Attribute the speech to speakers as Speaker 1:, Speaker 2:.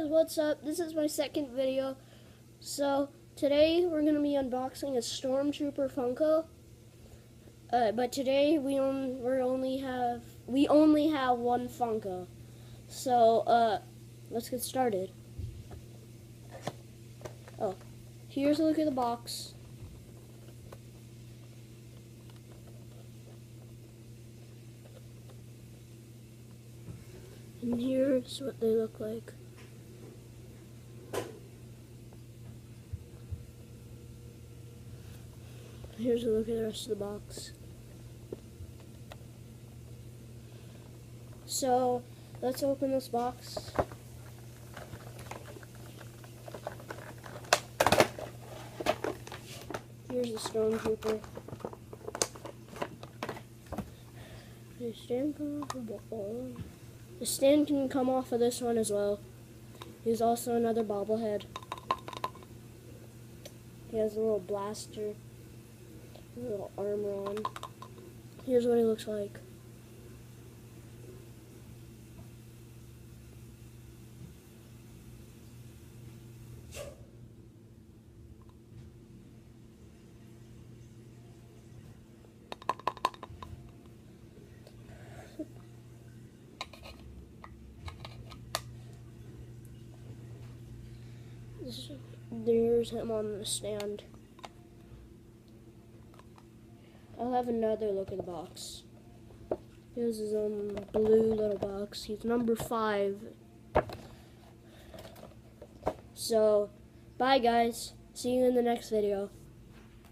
Speaker 1: what's up? This is my second video. So today we're gonna be unboxing a Stormtrooper Funko. But today we only have one Funko. So let's get started. Oh, here's a look at the box. And here's what they look like. Here's a look at the rest of the box. So, let's open this box. Here's the Stormtrooper. The stand can come off of this one as well. He's also another bobblehead. He has a little blaster, a little armor on. Here's what he looks like. There's him on the stand. I'll have another look at the box. Here's his blue little box. He's number 5. So, bye guys. See you in the next video.